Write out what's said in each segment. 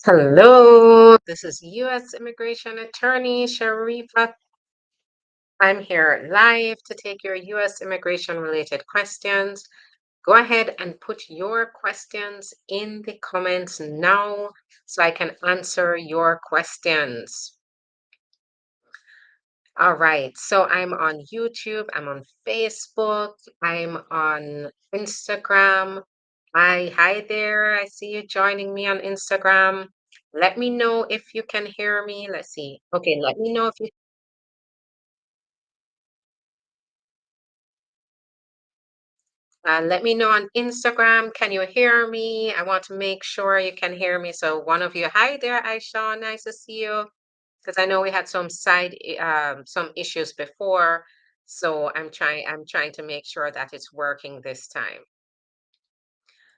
Hello, this is U.S. Immigration Attorney Sharifa. I'm here live to take your U.S. immigration related questions. Go ahead and put your questions in the comments now so I can answer your questions. All right, so I'm on YouTube, I'm on Facebook, I'm on Instagram. Hi there. I see you joining me on Instagram. Let me know if you can hear me. Let's see. Okay, let me know if you let me know on Instagram. Can you hear me? I want to make sure you can hear me. So one of you, hi there, Aisha. Nice to see you. Because I know we had some issues before. So I'm trying to make sure that it's working this time.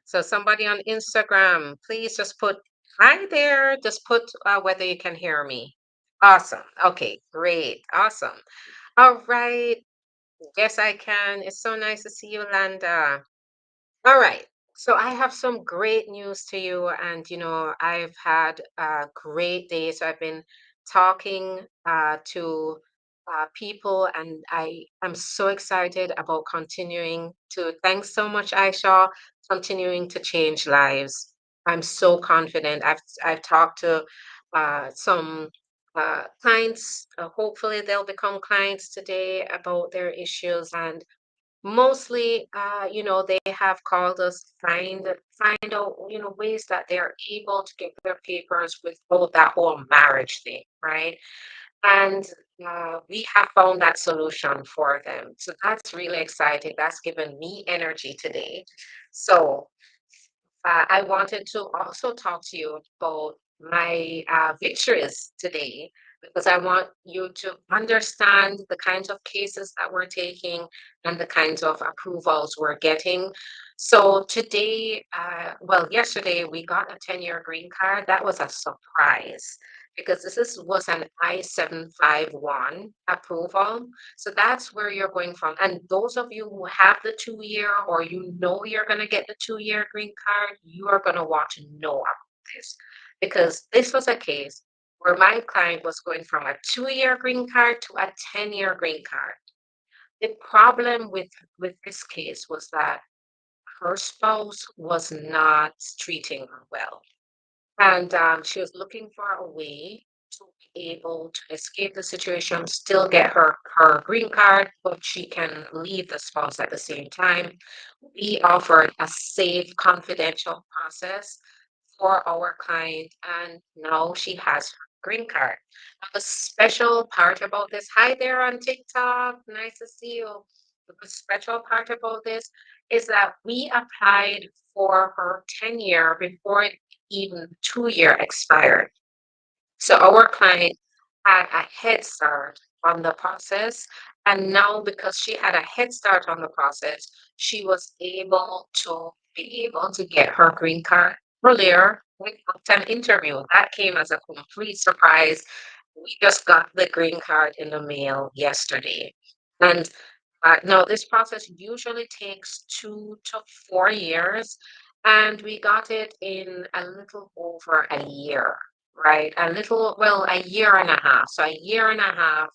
So somebody on Instagram, please just put hi there. Just put whether you can hear me. Awesome. Okay, great. Awesome. All right. Yes, I can. It's so nice to see you, Landa. All right. So I have some great news to you. And, I've had a great day. So I've been talking to people, and I am so excited about thanks so much, Aisha, continuing to change lives. I'm so confident. I've talked to some clients. Hopefully, they'll become clients today about their issues. And mostly, they have called us find out, ways that they're able to get their papers without that whole marriage thing, right? And we have found that solution for them. So that's really exciting. That's given me energy today. So I wanted to also talk to you about my victories today because I want you to understand the kinds of cases that we're taking and the kinds of approvals we're getting. So today, yesterday we got a 10-year green card. That was a surprise because was an I-751 approval. So that's where you're going from. And those of you who have the 2 year or you're going to get the 2 year green card, you are going to want to know about this because this was a case where my client was going from a 2 year green card to a 10-year green card. The problem with this case was that her spouse was not treating her well. And she was looking for a way to be able to escape the situation, still get her green card, but she can leave the spouse at the same time. We offered a safe, confidential process for our client, and now she has her green card. Now, the special part about this, hi there on TikTok, nice to see you. The special part about this is that we applied for her 10-year before even 2 year expired. So our client had a head start on the process. And now, because she had a head start on the process, she was able to get her green card earlier without an interview. That came as a complete surprise. We just got the green card in the mail yesterday. And no, this process usually takes 2 to 4 years, and we got it in a little over a year, right? A year and a half. So a year and a half,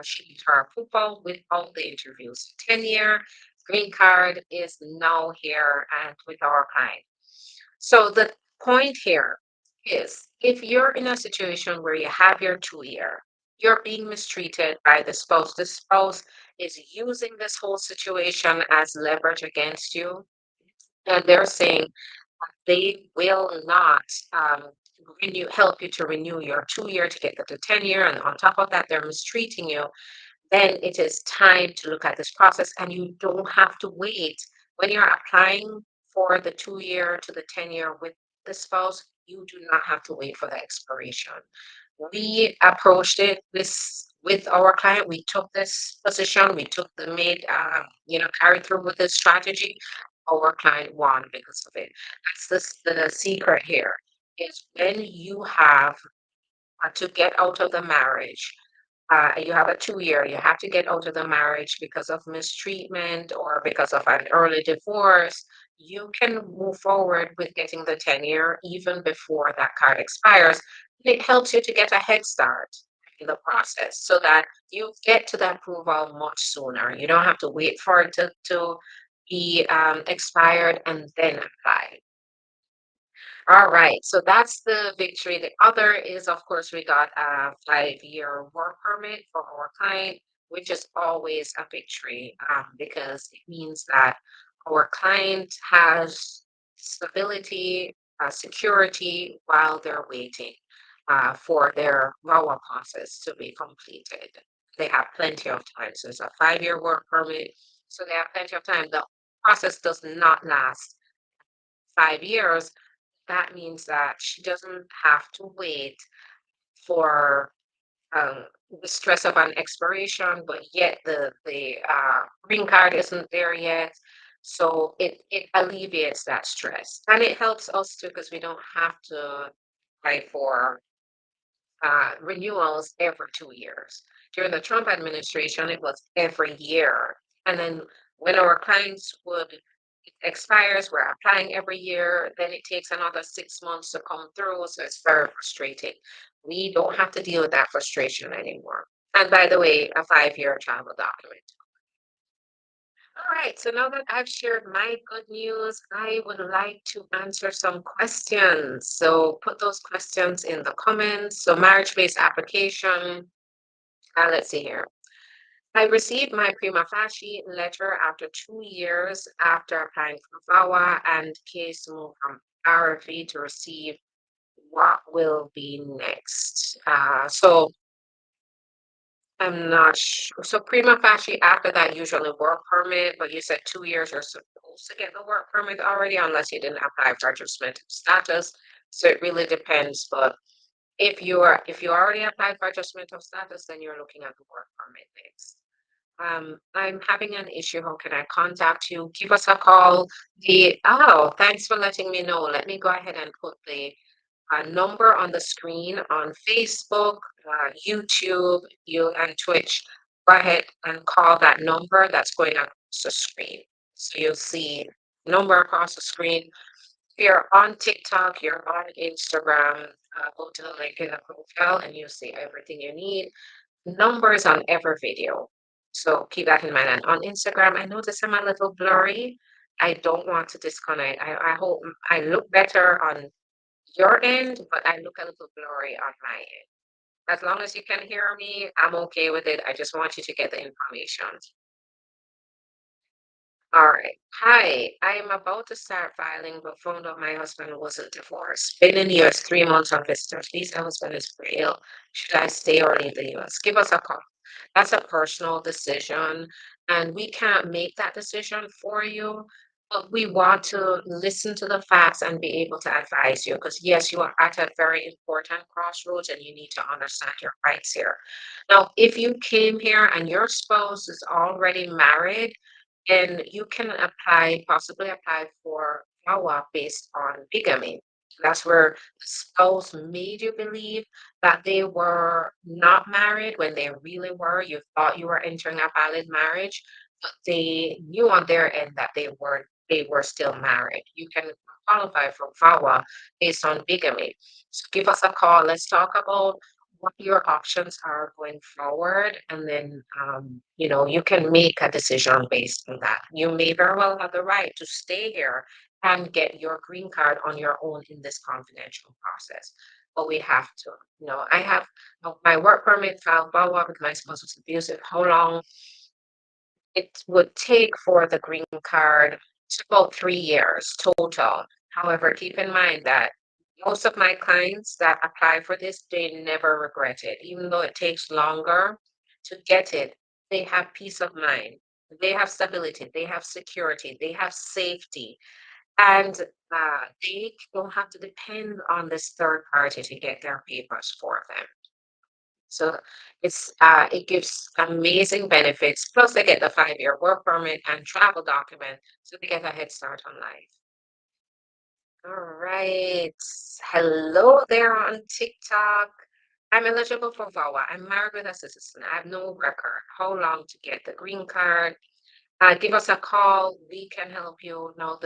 she did her approval with all the interviews. 10-year green card is now here and with our client. So the point here is if you're in a situation where you have your 2 year, you're being mistreated by the spouse is using this whole situation as leverage against you, and they're saying they will not help you to renew your 2 year to get the 10 year, and on top of that, they're mistreating you, then it is time to look at this process and you don't have to wait. When you're applying for the 2 year to the 10 year with the spouse, you do not have to wait for the expiration. We approached it with our client. We took this position. We took the made, carried through with this strategy. Our client won because of it. The secret here is when you have to get out of the marriage. you have a 2 year, you have to get out of the marriage because of mistreatment or because of an early divorce, you can move forward with getting the 10 year even before that card expires. It helps you to get a head start in the process so that you get to that approval much sooner. You don't have to wait for it to be expired and then apply. All right, so that's the victory. The other is, of course, we got a 5 year work permit for our client, which is always a victory because it means that our client has stability, security while they're waiting for their VAWA process to be completed. They have plenty of time. So it's a 5 year work permit, so they have plenty of time. The process does not last 5 years. That means that she doesn't have to wait for the stress of an expiration, but yet the green card isn't there yet. So it alleviates that stress, and it helps us too because we don't have to apply for renewals every 2 years. During the Trump administration, it was every year, and then when our clients would expires, we're applying every year, then it takes another 6 months to come through. So it's very frustrating. We don't have to deal with that frustration anymore. And by the way, a 5 year travel document. All right, so now that I've shared my good news, I would like to answer some questions. So put those questions in the comments. So marriage-based application, let's see here. I received my prima facie letter after 2 years after applying for VAWA and case moved from RFE to receive. What will be next? So I'm not sure. So prima facie after that, usually work permit, but you said 2 years you're supposed to get the work permit already unless you didn't apply for adjustment of status. So it really depends. But if you already applied for adjustment of status, then you're looking at the work permit next. I'm having an issue. How can I contact you? Give us a call. Thanks for letting me know. Let me go ahead and put the number on the screen on Facebook, YouTube, you and Twitch. Go ahead and call that number that's going across the screen. So you'll see number across the screen. If you're on TikTok, you're on Instagram, go to the link in the profile and you'll see everything you need numbers on every video. So keep that in mind. And on Instagram, I notice I'm a little blurry. I don't want to disconnect. I hope I look better on your end, but I look a little blurry on my end. As long as you can hear me, I'm okay with it. I just want you to get the information. All right. Hi, I am about to start filing, but found out my husband wasn't divorced. Been in the US 3 months on visitor visa. Husband is frail. Should I stay or leave the US? Give us a call. That's a personal decision, and we can't make that decision for you. But we want to listen to the facts and be able to advise you because, yes, you are at a very important crossroads and you need to understand your rights here. Now, if you came here and your spouse is already married, then you can possibly apply for VAWA based on bigamy. That's where the spouse made you believe that they were not married when they really were. You thought you were entering a valid marriage, but they knew on their end that they were still married. You can qualify for VAWA based on bigamy. So give us a call. Let's talk about what your options are going forward, and then you can make a decision based on that. You may very well have the right to stay here and get your green card on your own in this confidential process. But we have to, I have my work permit filed VAWA with my spouse was abusive. How long it would take for the green card? It's about 3 years total. However, keep in mind that most of my clients that apply for this, they never regret it. Even though it takes longer to get it, they have peace of mind. They have stability, they have security, they have safety, and they don't have to depend on this third party to get their papers for them. So it gives amazing benefits. Plus, they get the 5 year work permit and travel document, so they get a head start on life. All right. Hello there on TikTok. I'm eligible for VAWA. I'm married with a citizen. I have no record. How long to get the green card? Give us a call. We can help you. Now,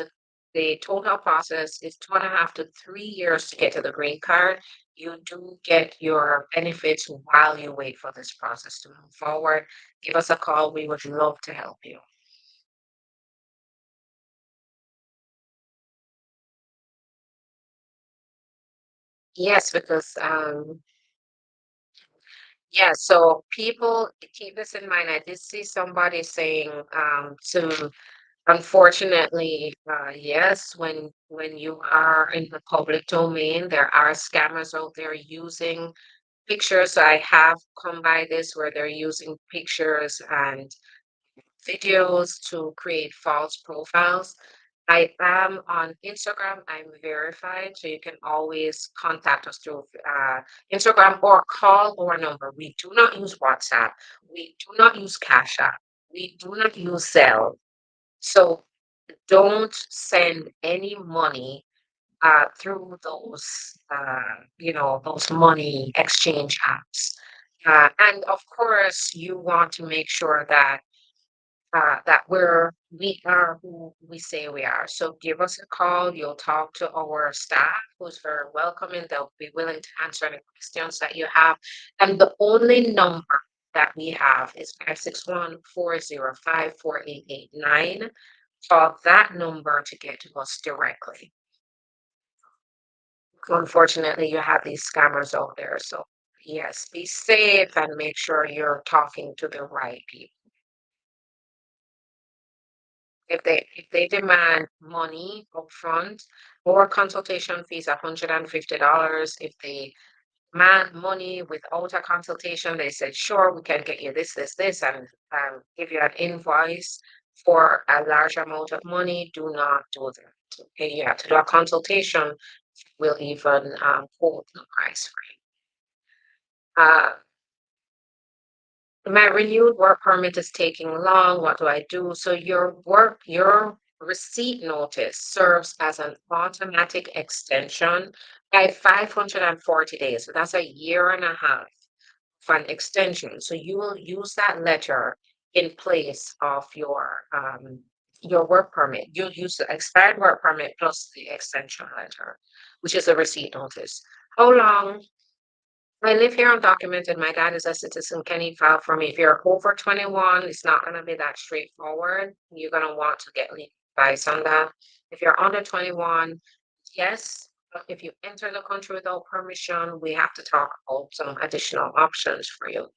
the total process is 2.5 to 3 years to get to the green card. You do get your benefits while you wait for this process to move forward. Give us a call. We would love to help you. Yes, because yeah, so people keep this in mind. I did see somebody saying to unfortunately, yes, when you are in the public domain, there are scammers out there using pictures. I have come by this where they're using pictures and videos to create false profiles. I am on Instagram. I'm verified, so you can always contact us through Instagram or call our number. We do not use WhatsApp. We do not use Cash App. We do not use Zelle. So don't send any money through those money exchange apps. And of course, you want to make sure that we are who we say we are. So give us a call. You'll talk to our staff, who's very welcoming. They'll be willing to answer any questions that you have. And the only number that we have is 561-405-4889. Call that number to get to us directly. Unfortunately, you have these scammers out there. So yes, be safe and make sure you're talking to the right people. If they demand money upfront or consultation fees $150, if they demand money without a consultation, they said, sure, we can get you this, this, this, and give you an invoice for a large amount of money. Do not do that. Okay, you have to do a consultation. We'll even quote the price for you. My renewed work permit is taking long. What do I do? So your receipt notice serves as an automatic extension by 540 days. So that's a year and a half for an extension. So you will use that letter in place of your work permit. You'll use the expired work permit plus the extension letter, which is a receipt notice. How long I live here undocumented. My dad is a citizen. Can he file for me? If you're over 21, it's not going to be that straightforward. You're going to want to get legal advice on that. If you're under 21, yes. But if you enter the country without permission, we have to talk about some additional options for you.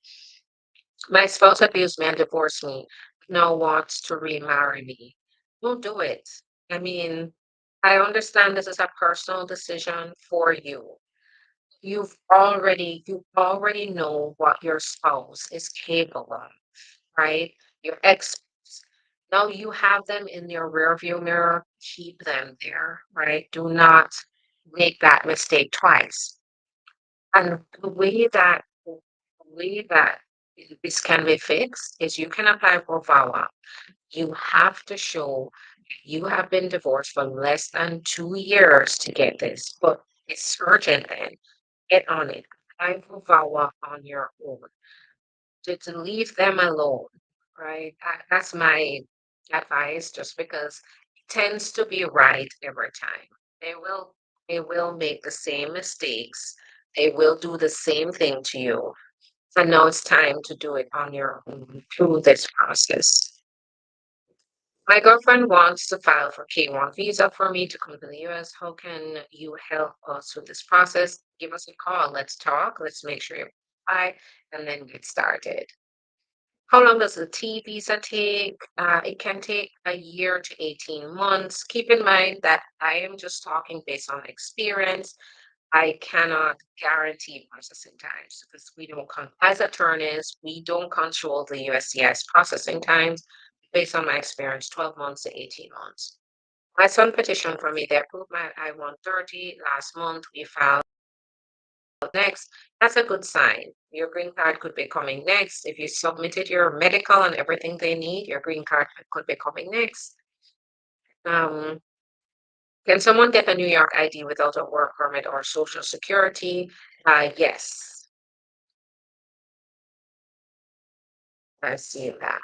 My spouse abused me and divorced me. Now wants to remarry me. Don't do it. I mean, I understand this is a personal decision for you. You already know what your spouse is capable of, right? Your ex, now you have them in your rearview mirror, keep them there, right? Do not make that mistake twice. And the way that this can be fixed is you can apply for VAWA. You have to show you have been divorced for less than 2 years to get this, but it's urgent then. Get on it. Apply for VAWA on your own. To leave them alone, right? That's my advice, just because it tends to be right every time. They will they will make the same mistakes. They will do the same thing to you. And now it's time to do it on your own through this process. My girlfriend wants to file for K1 visa for me to come to the US. How can you help us with this process? Give us a call. Let's talk. Let's make sure you apply and then get started. How long does the T visa take? It can take a year to 18 months. Keep in mind that I am just talking based on experience. I cannot guarantee processing times because as attorneys, we don't control the USCIS processing times. Based on my experience, 12 months to 18 months. My son petitioned for me. They approved my I-130 last month. We filed next. That's a good sign. Your green card could be coming next. If you submitted your medical and everything they need, your green card could be coming next. Um, can someone get a New York ID without a work permit or social security? Yes. I see that.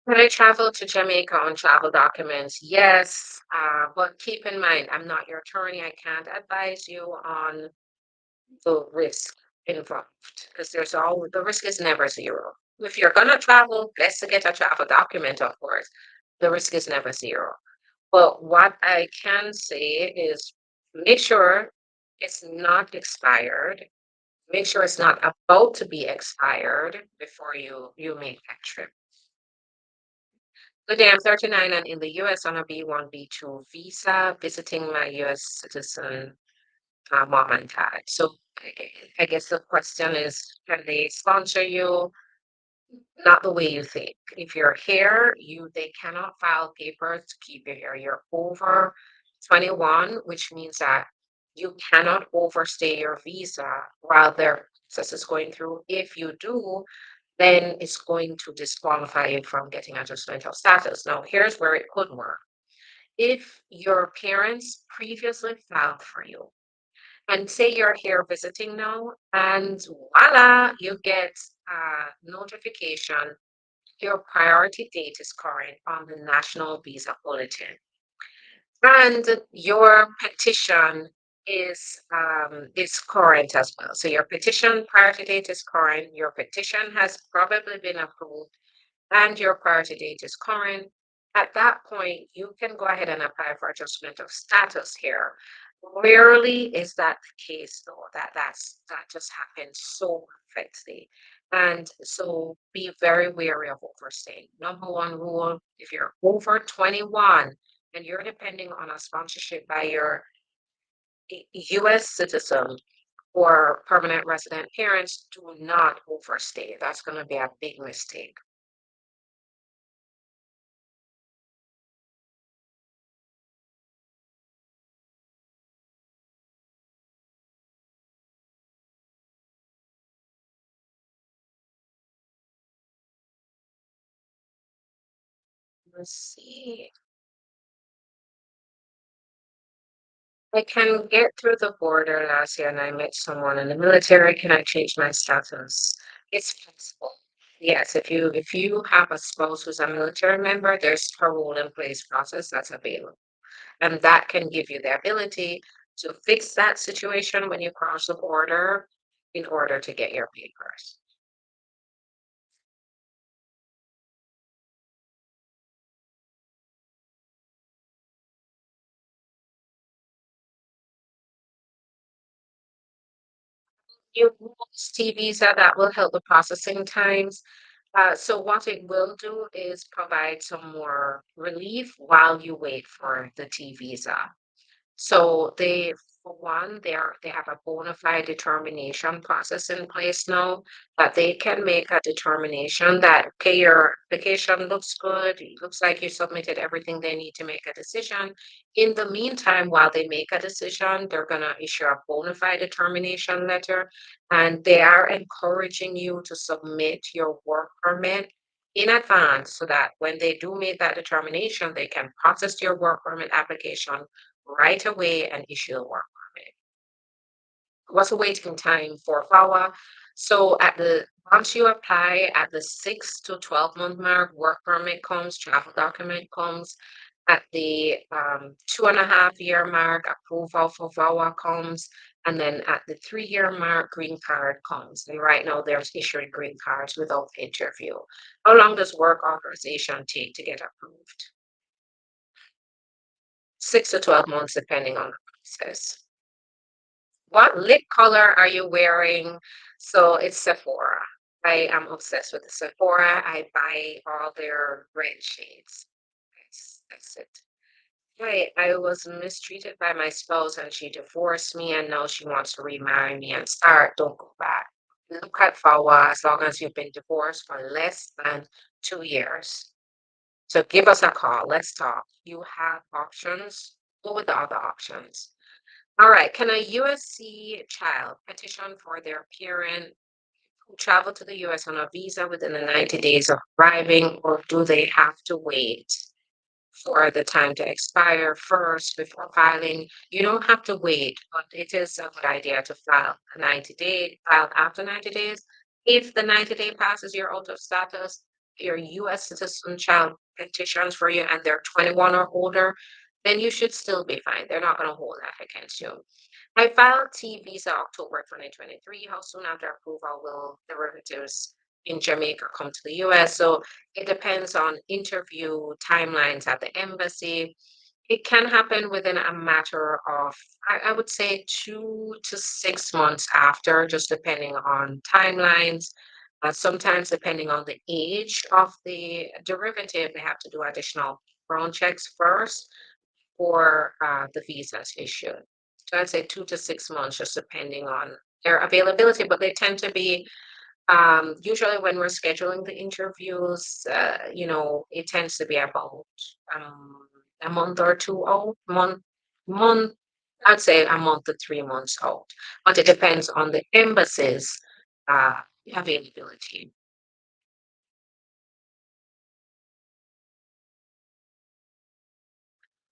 When I travel to Jamaica on travel documents, yes, but keep in mind, I'm not your attorney. I can't advise you on the risk involved because the risk is never zero. If you're gonna travel, best to get a travel document, of course. The risk is never zero. But what I can say is make sure it's not expired. Make sure it's not about to be expired before you make that trip. Good day, I'm 39 and in the US on a B1, B2 visa, visiting my US citizen mom and dad. So I guess the question is, can they sponsor you? Not the way you think. If you're here, they cannot file papers to keep you here. You're over 21, which means that you cannot overstay your visa while their process is going through. If you do, then it's going to disqualify you from getting adjustment of status. Now, here's where it could work. If your parents previously filed for you, and say you're here visiting now, and voila, you get a notification your priority date is current on the National Visa Bulletin. And your petition is current as well. So your petition priority date is current. Your petition has probably been approved and your priority date is current, at that point, you can go ahead and apply for adjustment of status here. Rarely is that the case, though. That just happens so perfectly. And so be very wary of overstaying. Number one rule, if you're over 21 and you're depending on a sponsorship by your US citizen or permanent resident parents, do not overstay. That's going to be a big mistake. Let's see. I can get through the border last year and I met someone in the military. Can I change my status? It's possible. Yes, if you have a spouse who's a military member, there's parole in place process that's available. And that can give you the ability to fix that situation when you cross the border in order to get your papers. You see visa that will help the processing times. So what it will do is provide some more relief while you wait for the T visa. So for one, they have a bona fide determination process in place now, but they can make a determination that, okay, your application looks good, it looks like you submitted everything they need to make a decision. In the meantime, while they make a decision, they're gonna issue a bona fide determination letter, and they are encouraging you to submit your work permit in advance so that when they do make that determination, they can process your work permit application right away and issue a work permit. What's the waiting time for VAWA? So once you apply at the 6 to 12 month mark, work permit comes, travel document comes. At the 2.5 year mark, approval for VAWA comes. And then at the 3 year mark, green card comes. And right now there's issuing green cards without interview. How long does work authorization take to get approved? 6 to 12 months, depending on the process. What lip color are you wearing? So it's Sephora. I am obsessed with Sephora. I buy all their red shades. That's it. Right. I was mistreated by my spouse and she divorced me and now she wants to remarry me and start. Don't go back. Look at FAWA as long as you've been divorced for less than 2 years. So give us a call. Let's talk. You have options. Go with the other options. All right. Can a USC child petition for their parent who traveled to the US on a visa within the 90 days of arriving, or do they have to wait for the time to expire first before filing. You don't have to wait, but it is a good idea to file after 90 days. If the 90-day passes, you're out of status, your US citizen child petitions for you and they're 21 or older, then you should still be fine. They're not going to hold that against you. I filed T visa October 2023. How soon after approval will derivatives in Jamaica come to the US? So it depends on interview timelines at the embassy. It can happen within a matter of, I would say, 2 to 6 months after, just depending on timelines. Sometimes, depending on the age of the derivative, they have to do additional background checks first for the visas issued. So I'd say 2 to 6 months, just depending on their availability, but they tend to be usually when we're scheduling the interviews, it tends to be about a month or two out, month, I'd say a month to 3 months out, but it depends on the embassy's uh, availability.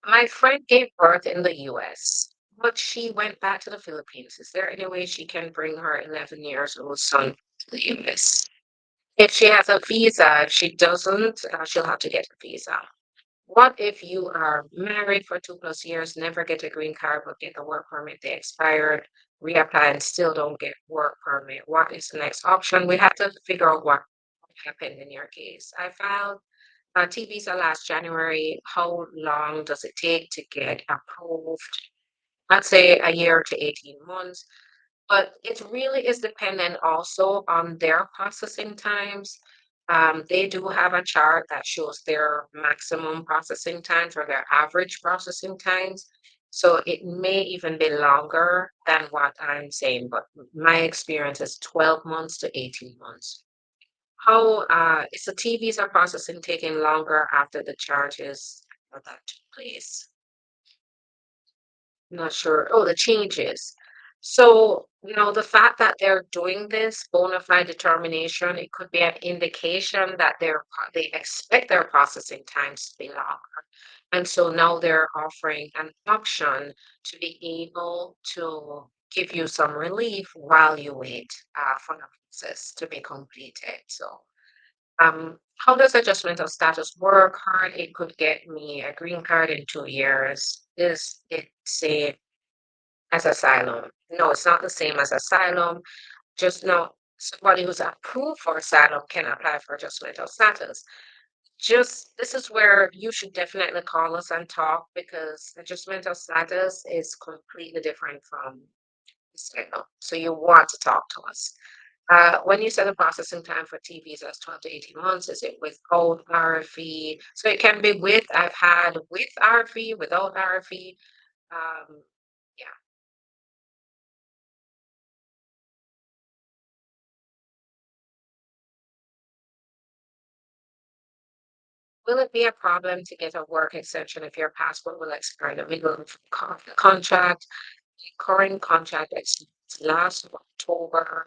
My friend gave birth in the US, but she went back to the Philippines. Is there any way she can bring her 11 years old son to the US? If she has a visa, if she doesn't, she'll have to get a visa. What if you are married for 2 plus years, never get a green card, but get a work permit, they expired, reapply and still don't get work permit? What is the next option? We have to figure out what happened in your case. I filed a T visa last January. How long does it take to get approved? I'd say a year to 18 months. But it really is dependent also on their processing times. They do have a chart that shows their maximum processing times or their average processing times. So it may even be longer than what I'm saying, but my experience is 12 months to 18 months. How is the T visa processing taking longer after the charges that took place? Not sure. Oh, the changes. So, the fact that they're doing this bona fide determination, it could be an indication that they expect their processing times to be longer. And so now they're offering an option to be able to give you some relief while you wait for the process to be completed. So, how does adjustment of status work? Hard, it could get me a green card in 2 years. Is it say as asylum? No, it's not the same as asylum. Just now, somebody who's approved for asylum can apply for adjustment of status. Just this is where you should definitely call us and talk because adjustment of status is completely different from asylum. So you want to talk to us. When you set a processing time for T visas, 12 to 18 months, is it without RFE? So it can be with, I've had with RFE, without RFE. Um, yeah. Will it be a problem to get a work extension if your passport will expire in the middle of the contract? The current contract expires last of October.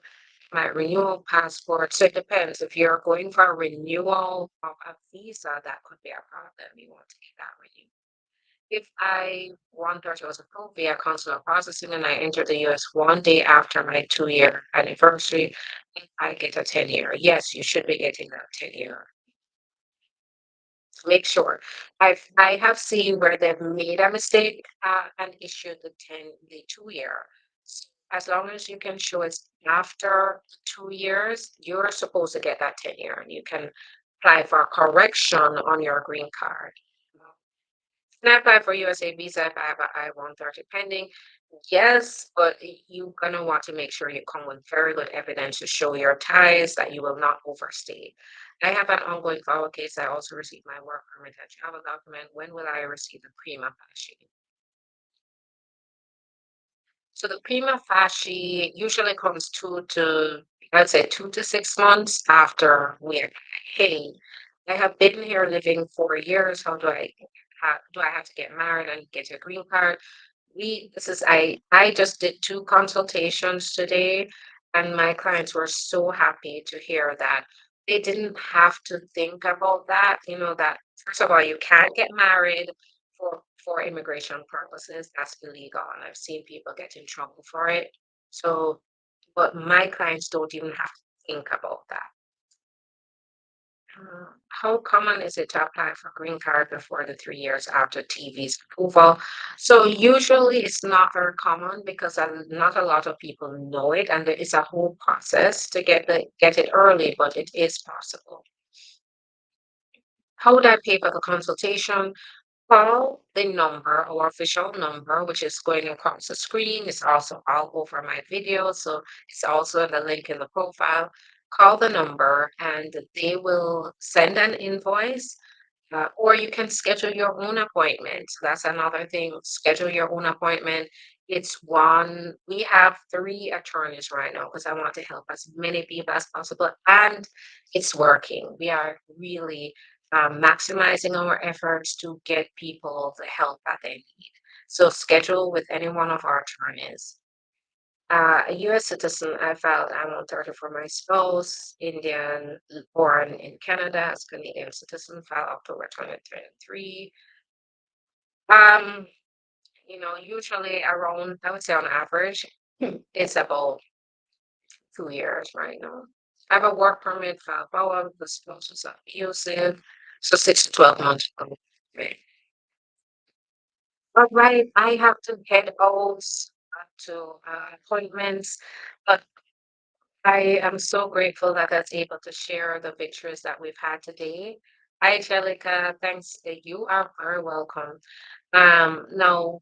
My renewal passport. So it depends. If you're going for a renewal of a visa, that could be a problem. You want to get that renewed. If I want to was approved via consular processing and I enter the US one day after my 2 year anniversary, I get a 10 year. Yes, you should be getting that 10 year. Make sure. I have seen where they've made a mistake and issued the 2 year. As long as you can show us after 2 years, you're supposed to get that 10 year and you can apply for a correction on your green card. Can I apply for USA visa if I have a I-130 pending? Yes, but you're gonna want to make sure you come with very good evidence to show your ties that you will not overstay. I have an ongoing follow case. I also received my work permit and travel document. When will I receive the prima facie? So the prima facie usually comes I'd say 2 to 6 months after we are hey, I have been here living 4 years. Do I have to get married and get a green card? I just did two consultations today, and my clients were so happy to hear that they didn't have to think about that, that First of all, you can't get married for immigration purposes. That's illegal, and I've seen people get in trouble for it. So, but my clients don't even have to think about that. How common is it to apply for green card before the 3 years after TV's approval? So usually it's not very common because not a lot of people know it, and there is a whole process to get it early, but it is possible. How would I pay for the consultation? Call the number or official number, which is going across the screen. It's also all over my video. So it's also the link in the profile. Call the number and they will send an invoice, or you can schedule your own appointment. That's another thing. Schedule your own appointment. We have three attorneys right now because I want to help as many people as possible. And it's working. We are really maximizing our efforts to get people the help that they need. So schedule with any one of our attorneys. A U.S. citizen, I filed I-130 for my spouse, Indian, born in Canada, as Canadian citizen, filed October 2023. Um, usually around, I would say on average, it's about 2 years right now. I have a work permit, filed power, the spouse is abusive, so 6 to 12 months ago. Right. But right, I have to head out to appointments, but I am so grateful that I was able to share the victories that we've had today. Hi, Angelica. Thanks. You are very welcome. Now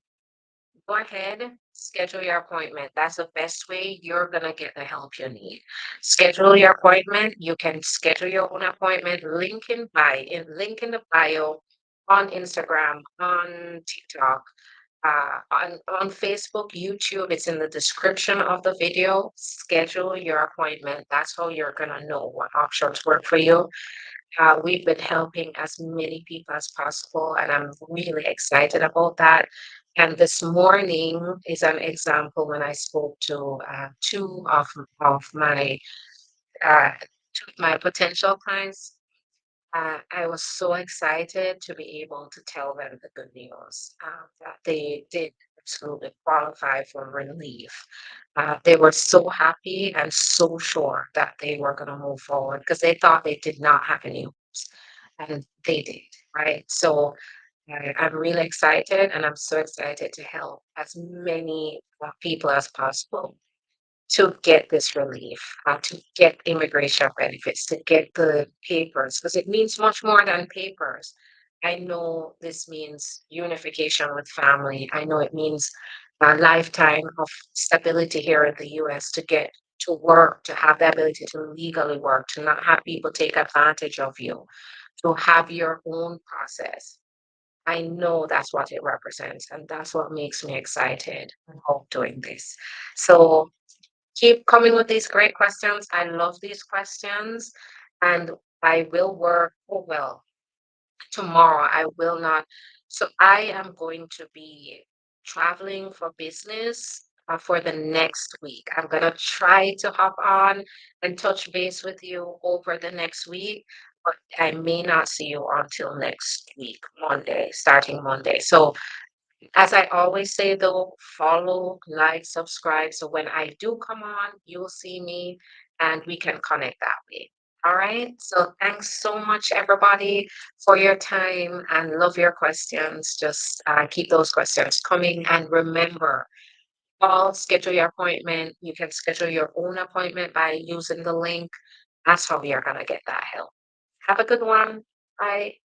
go ahead, schedule your appointment. That's the best way you're gonna get the help you need. Schedule your appointment. You can schedule your own appointment. Link in the bio on Instagram, on TikTok, on Facebook, YouTube. It's in the description of the video. Schedule your appointment. That's how you're gonna know what options work for you. We've been helping as many people as possible, and I'm really excited about that. And this morning is an example when I spoke to of uh, two of my potential clients. I was so excited to be able to tell them the good news that they did absolutely qualify for relief. They were so happy and so sure that they were going to move forward because they thought they did not have any hopes, and they did, right? So I'm really excited, and I'm so excited to help as many people as possible to get this relief, to get immigration benefits, to get the papers, because it means much more than papers. I know this means unification with family. I know it means a lifetime of stability here in the US to get to work, to have the ability to legally work, to not have people take advantage of you, to have your own process. I know that's what it represents, and that's what makes me excited about doing this. So keep coming with these great questions. I love these questions, and I will work. Oh, well, tomorrow I will not. So I am going to be traveling for business for the next week. I'm going to try to hop on and touch base with you over the next week, but I may not see you until next week, Monday, starting Monday. So as I always say though, follow, like, subscribe. So when I do come on, you'll see me and we can connect that way. All right. So thanks so much, everybody, for your time and love your questions. Just keep those questions coming. And remember, call, schedule your appointment. You can schedule your own appointment by using the link. That's how you're going to get that help. Have a good one. Bye.